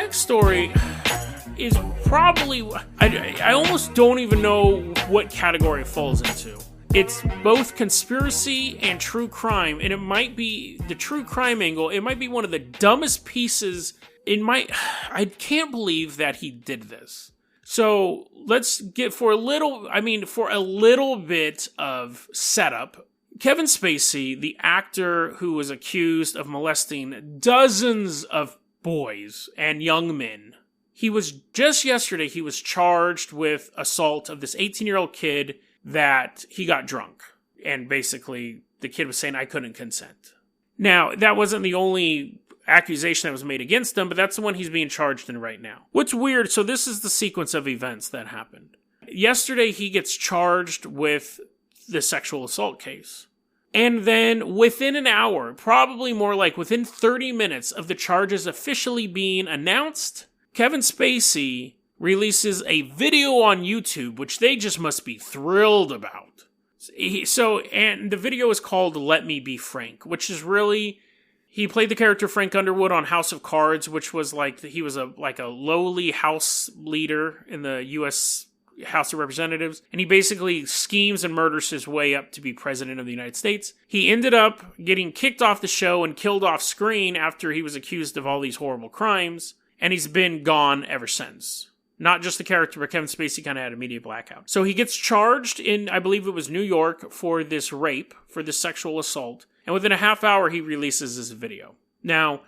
next story is probably, I almost don't even know what category it falls into. It's both conspiracy and true crime, and it might be the true crime angle. It might be one of the dumbest pieces. I can't believe that he did this. So let's get for a little bit of setup. Kevin Spacey, the actor who was accused of molesting dozens of boys and young men, he was charged with assault of this 18-year-old kid that he got drunk. And basically, the kid was saying, I couldn't consent. Now, that wasn't the only accusation that was made against him, but that's the one he's being charged in right now. What's weird, so this is the sequence of events that happened. Yesterday, he gets charged with the sexual assault case. And then within an hour, probably more like within 30 minutes of the charges officially being announced, Kevin Spacey releases a video on YouTube, which they just must be thrilled about. And the video is called Let Me Be Frank, which is really, he played the character Frank Underwood on House of Cards, which was like, he was a lowly House leader in the U.S. House of Representatives, and he basically schemes and murders his way up to be president of the United States. He ended up getting kicked off the show and killed off screen after he was accused of all these horrible crimes, and he's been gone ever since. Not just the character, but Kevin Spacey kind of had a media blackout. So he gets charged in, I believe it was New York, for this rape, for this sexual assault, and within a half hour he releases this video. Now,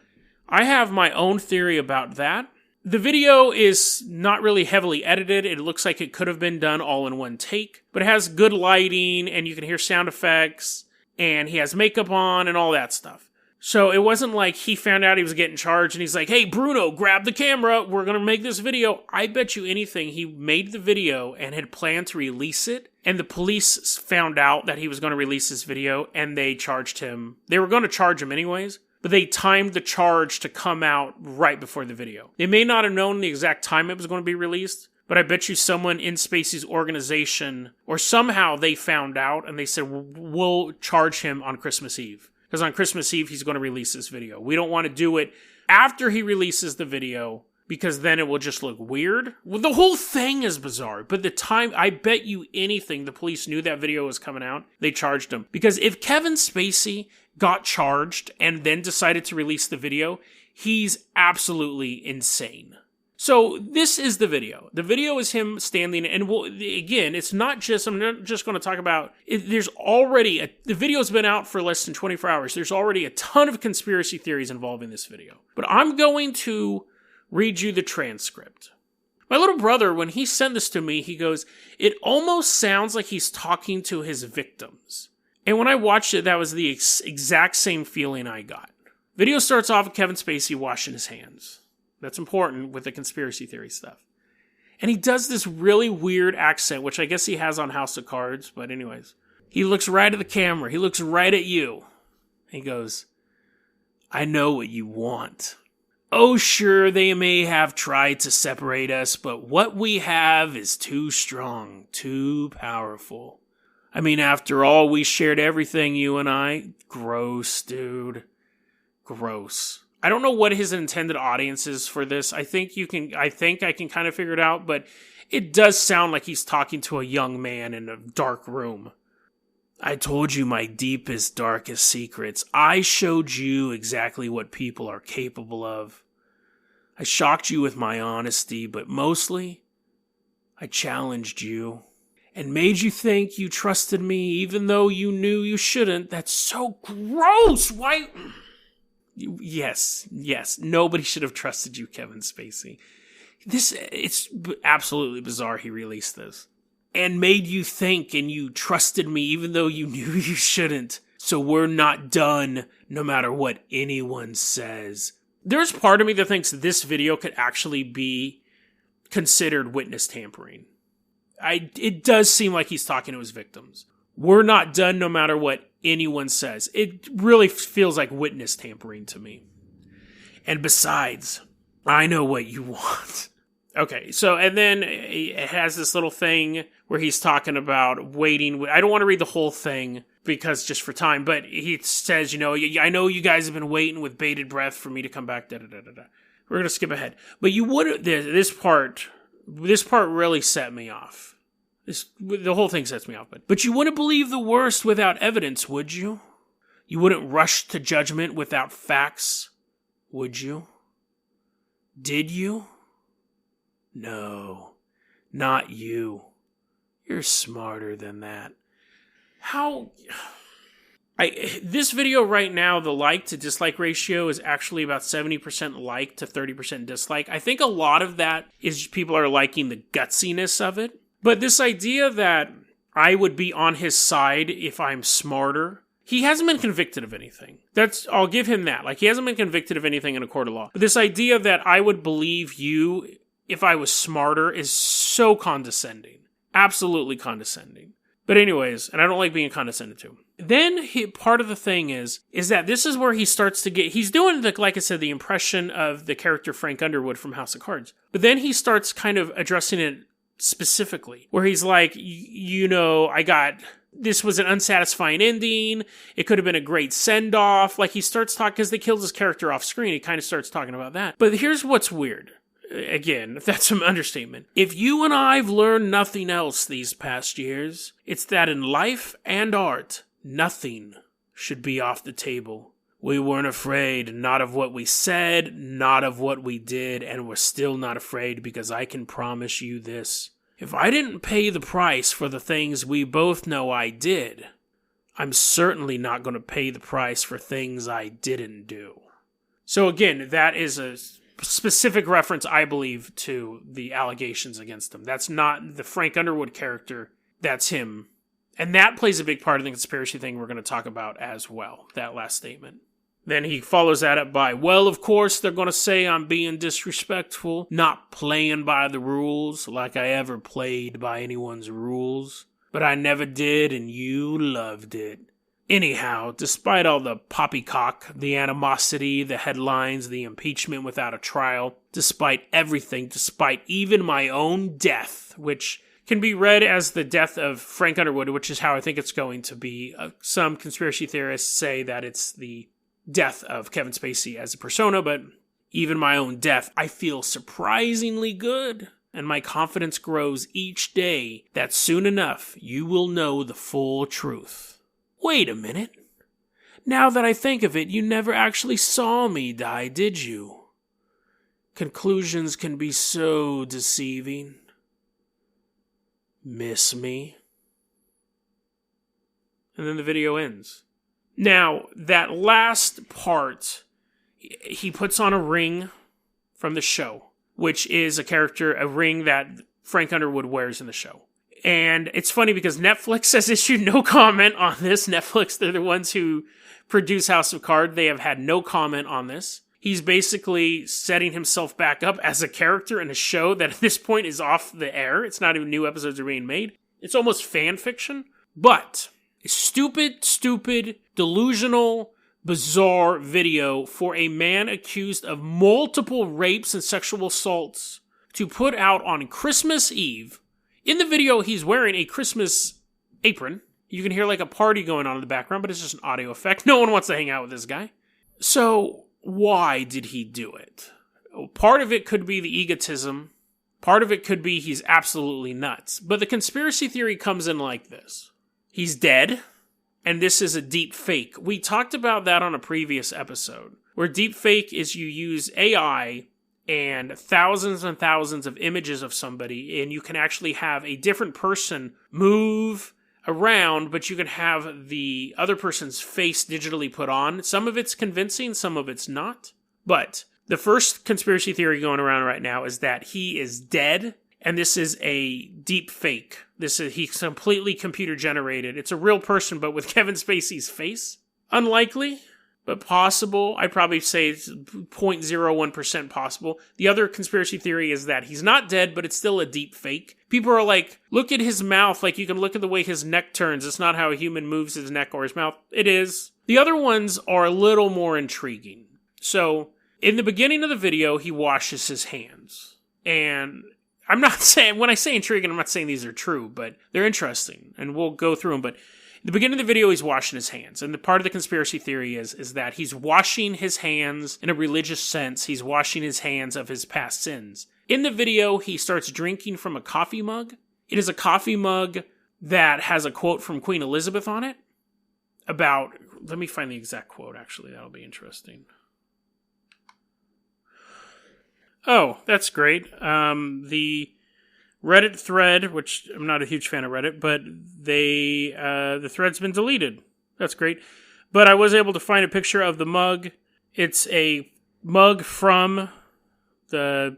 I have my own theory about that. The video is not really heavily edited. It looks like it could have been done all in one take, but it has good lighting and you can hear sound effects and he has makeup on and all that stuff. So it wasn't like he found out he was getting charged and he's like, hey, Bruno, grab the camera. We're going to make this video. I bet you anything he made the video and had planned to release it. And the police found out that he was going to release this video and they charged him. They were going to charge him anyways, but they timed the charge to come out right before the video. They may not have known the exact time it was going to be released, but I bet you someone in Spacey's organization, or somehow they found out and they said, we'll charge him on Christmas Eve. Because on Christmas Eve, he's going to release this video. We don't want to do it after he releases the video, because then it will just look weird. Well, the whole thing is bizarre, but the time, I bet you anything, the police knew that video was coming out, they charged him. Because if Kevin Spacey got charged and then decided to release the video, he's absolutely insane. So this is the video. The video is him standing, and again, it's not just, I'm not just going to talk about, there's already, the video's been out for less than 24 hours. There's already a ton of conspiracy theories involving this video. But I'm going to read you the transcript. My little brother, when he sent this to me, he goes, it almost sounds like he's talking to his victims. And when I watched it, that was the exact same feeling I got. Video starts off with Kevin Spacey washing his hands. That's important with the conspiracy theory stuff. And he does this really weird accent, which I guess he has on House of Cards, but anyways. He looks right at the camera. He looks right at you. He goes, I know what you want. Oh, sure, they may have tried to separate us, but what we have is too strong, too powerful. I mean, after all, we shared everything, you and I. Gross, dude. Gross. I don't know what his intended audience is for this. I think I can kind of figure it out, but it does sound like he's talking to a young man in a dark room. I told you my deepest, darkest secrets. I showed you exactly what people are capable of. I shocked you with my honesty, but mostly, I challenged you and made you think you trusted me even though you knew you shouldn't. That's so gross! Why? Yes, nobody should have trusted you, Kevin Spacey. It's absolutely bizarre he released this. And made you think and you trusted me even though you knew you shouldn't. So we're not done no matter what anyone says. There's part of me that thinks this video could actually be considered witness tampering. It does seem like he's talking to his victims. We're not done no matter what anyone says. It really feels like witness tampering to me. And besides, I know what you want. Okay, so, and then it has this little thing where he's talking about waiting. I don't want to read the whole thing because just for time, but he says, I know you guys have been waiting with bated breath for me to come back, da-da-da-da-da. We're going to skip ahead. But you wouldn't, this part really set me off. The whole thing sets me off. But you wouldn't believe the worst without evidence, would you? You wouldn't rush to judgment without facts, would you? Did you? No, not you. You're smarter than that. This video right now, the like to dislike ratio is actually about 70% like to 30% dislike. I think a lot of that is people are liking the gutsiness of it. But this idea that I would be on his side if I'm smarter, he hasn't been convicted of anything. I'll give him that. Like, he hasn't been convicted of anything in a court of law. But this idea that I would believe you if I was smarter is so condescending. Absolutely condescending. But anyways, and I don't like being condescended to. Then part of the thing is that this is where he starts to he's doing, like I said, the impression of the character Frank Underwood from House of Cards. But then he starts kind of addressing it specifically, where he's like, this was an unsatisfying ending. It could have been a great send-off. Like, he starts talking, because they killed his character off screen. He kind of starts talking about that. But here's what's weird. Again, if that's some understatement. If you and I've learned nothing else these past years, it's that in life and art, nothing should be off the table. We weren't afraid, not of what we said, not of what we did, and we're still not afraid because I can promise you this. If I didn't pay the price for the things we both know I did, I'm certainly not going to pay the price for things I didn't do. So again, that is a specific reference, I believe, to the allegations against him. That's not the Frank Underwood character. That's him. And that plays a big part of the conspiracy thing we're going to talk about as well, that last statement. Then he follows that up by, well, of course, they're going to say I'm being disrespectful, not playing by the rules like I ever played by anyone's rules. But I never did, and you loved it. Anyhow, despite all the poppycock, the animosity, the headlines, the impeachment without a trial, despite everything, despite even my own death, which can be read as the death of Frank Underwood, which is how I think it's going to be. Some conspiracy theorists say that it's the death of Kevin Spacey as a persona, but even my own death, I feel surprisingly good, and my confidence grows each day that soon enough you will know the full truth. Wait a minute. Now that I think of it, you never actually saw me die, did you? Conclusions can be so deceiving. Miss me? And then the video ends. Now, that last part, he puts on a ring from the show, which is a ring that Frank Underwood wears in the show. And it's funny because Netflix has issued no comment on this. Netflix, they're the ones who produce House of Cards. They have had no comment on this. He's basically setting himself back up as a character in a show that at this point is off the air. It's not even new episodes are being made. It's almost fan fiction. But stupid, delusional, bizarre video for a man accused of multiple rapes and sexual assaults to put out on Christmas Eve. In the video, he's wearing a Christmas apron. You can hear like a party going on in the background, but it's just an audio effect. No one wants to hang out with this guy. So why did he do it? Part of it could be the egotism. Part of it could be he's absolutely nuts. But the conspiracy theory comes in like this. He's dead, and this is a deep fake. We talked about that on a previous episode, where deep fake is you use AI and thousands of images of somebody, and you can actually have a different person move around, but you can have the other person's face digitally put on. Some of it's convincing, some of it's not. But the first conspiracy theory going around right now is that he is dead, and this is a deep fake. He's completely computer generated. It's a real person, but with Kevin Spacey's face. Unlikely, but possible. I'd probably say it's 0.01% possible. The other conspiracy theory is that he's not dead, but it's still a deep fake. People are like, look at his mouth. Like, you can look at the way his neck turns. It's not how a human moves his neck or his mouth. It is. The other ones are a little more intriguing. So, in the beginning of the video, he washes his hands. And I'm not saying, when I say intriguing, I'm not saying these are true, but they're interesting, and we'll go through them. But at the beginning of the video, he's washing his hands, and the part of the conspiracy theory is that he's washing his hands in a religious sense. He's washing his hands of his past sins. In the video, he starts drinking from a coffee mug. It is a coffee mug that has a quote from Queen Elizabeth on it about, let me find the exact quote, actually, that'll be interesting. Oh, that's great. The Reddit thread, which I'm not a huge fan of Reddit, but the thread's been deleted. That's great. But I was able to find a picture of the mug. It's a mug from the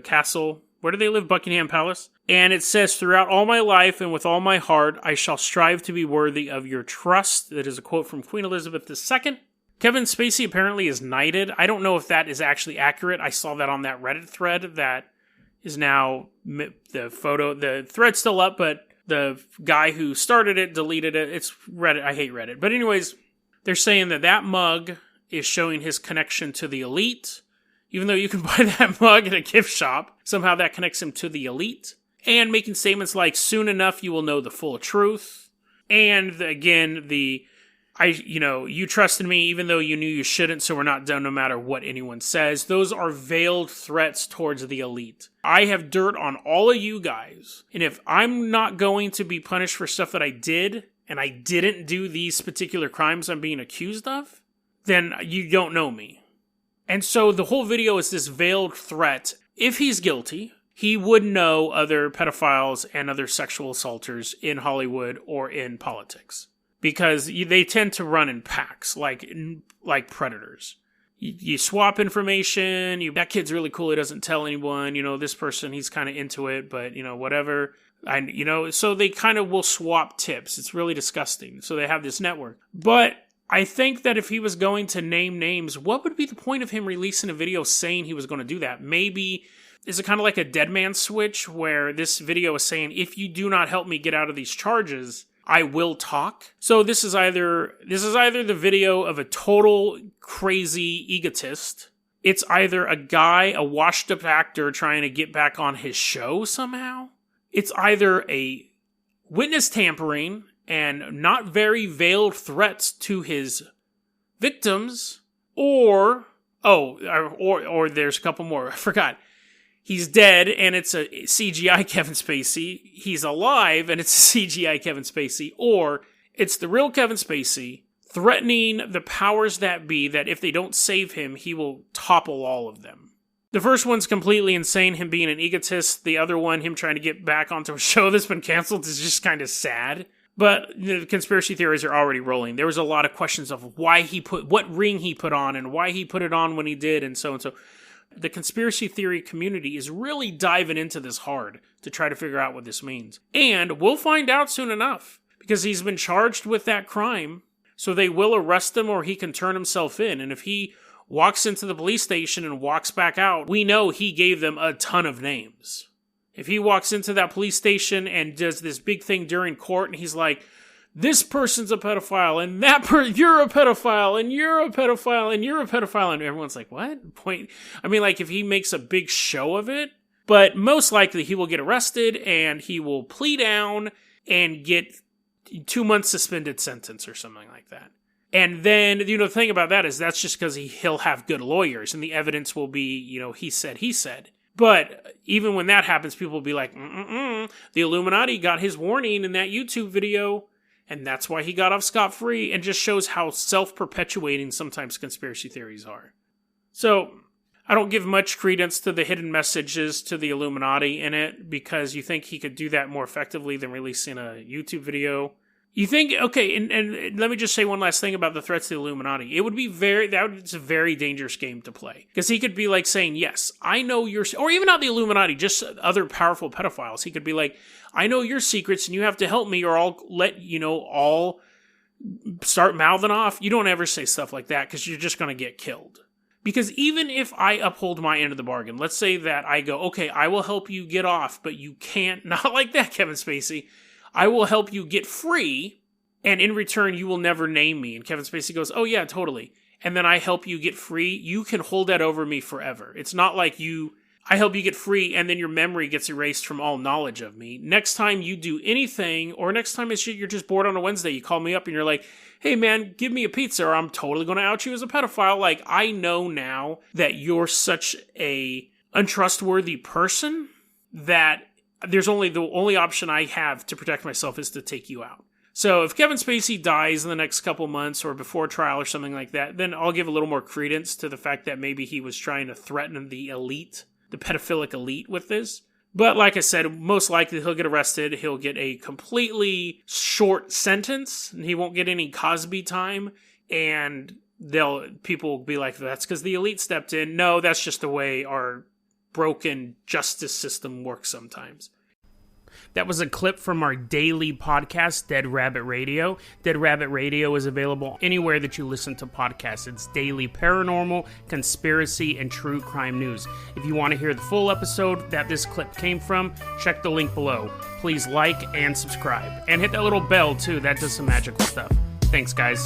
castle. Where do they live? Buckingham Palace. And it says, "Throughout all my life and with all my heart, I shall strive to be worthy of your trust." That is a quote from Queen Elizabeth II. Kevin Spacey apparently is knighted. I don't know if that is actually accurate. I saw that on that Reddit thread that is now the photo. The thread's still up, but the guy who started it deleted it. It's Reddit. I hate Reddit. But anyways, they're saying that mug is showing his connection to the elite. Even though you can buy that mug at a gift shop, somehow that connects him to the elite. And making statements like, "Soon enough you will know the full truth." And again, you trusted me even though you knew you shouldn't, so we're not done no matter what anyone says. Those are veiled threats towards the elite. I have dirt on all of you guys, and if I'm not going to be punished for stuff that I did, and I didn't do these particular crimes I'm being accused of, then you don't know me. And so the whole video is this veiled threat. If he's guilty, he would know other pedophiles and other sexual assaulters in Hollywood or in politics. Because they tend to run in packs, like predators. You swap information, that kid's really cool, he doesn't tell anyone, this person, he's kind of into it, but, whatever. So they kind of will swap tips. It's really disgusting. So they have this network. But I think that if he was going to name names, what would be the point of him releasing a video saying he was going to do that? Maybe, is it kind of like a dead man switch, where this video is saying, if you do not help me get out of these charges, I will talk. So this is either the video of a total crazy egotist. It's either a guy, a washed up actor trying to get back on his show somehow. It's either a witness tampering and not very veiled threats to his victims, or there's a couple more. I forgot. He's dead, and it's a CGI Kevin Spacey. He's alive, and it's a CGI Kevin Spacey. Or it's the real Kevin Spacey threatening the powers that be that if they don't save him, he will topple all of them. The first one's completely insane, him being an egotist. The other one, him trying to get back onto a show that's been canceled, is just kind of sad. But the conspiracy theories are already rolling. There was a lot of questions of what ring he put on, and why he put it on when he did, and so and so. The conspiracy theory community is really diving into this hard to try to figure out what this means. And we'll find out soon enough, because he's been charged with that crime, so they will arrest him or he can turn himself in. And if he walks into the police station and walks back out, we know he gave them a ton of names. If he walks into that police station and does this big thing during court and he's like, this person's a pedophile, and you're a pedophile, and you're a pedophile, and you're a pedophile, and everyone's like, what? If he makes a big show of it, but most likely he will get arrested, and he will plea down, and get 2 months suspended sentence, or something like that. And then, the thing about that is that's just because he'll have good lawyers, and the evidence will be, he said. But even when that happens, people will be like, the Illuminati got his warning in that YouTube video, and that's why he got off scot-free, and just shows how self-perpetuating sometimes conspiracy theories are. So, I don't give much credence to the hidden messages to the Illuminati in it, because you think he could do that more effectively than releasing a YouTube video. You think, okay, and let me just say one last thing about the threats to the Illuminati. It's a very dangerous game to play. Because he could be like saying, yes, I know your, or even not the Illuminati, just other powerful pedophiles. He could be like, I know your secrets and you have to help me or I'll let, all start mouthing off. You don't ever say stuff like that because you're just going to get killed. Because even if I uphold my end of the bargain, let's say that I go, okay, I will help you get off, but you can't, not like that, Kevin Spacey. I will help you get free, and in return, you will never name me. And Kevin Spacey goes, oh yeah, totally. And then I help you get free. You can hold that over me forever. It's not like I help you get free, and then your memory gets erased from all knowledge of me. Next time you do anything, or next time you're just bored on a Wednesday, you call me up and you're like, hey man, give me a pizza or I'm totally going to out you as a pedophile. Like, I know now that you're such a untrustworthy person that the only option I have to protect myself is to take you out. So if Kevin Spacey dies in the next couple months or before trial or something like that, then I'll give a little more credence to the fact that maybe he was trying to threaten the elite, the pedophilic elite with this. But like I said, most likely he'll get arrested. He'll get a completely short sentence, and he won't get any Cosby time. And people will be like, that's because the elite stepped in. No, that's just the way our broken justice system works sometimes. That was a clip from our daily podcast, Dead Rabbit Radio. Dead Rabbit Radio is available anywhere that you listen to podcasts. It's daily paranormal, conspiracy, and true crime news. If you want to hear the full episode that this clip came from, check the link below. Please like and subscribe. And hit that little bell, too. That does some magical stuff. Thanks, guys.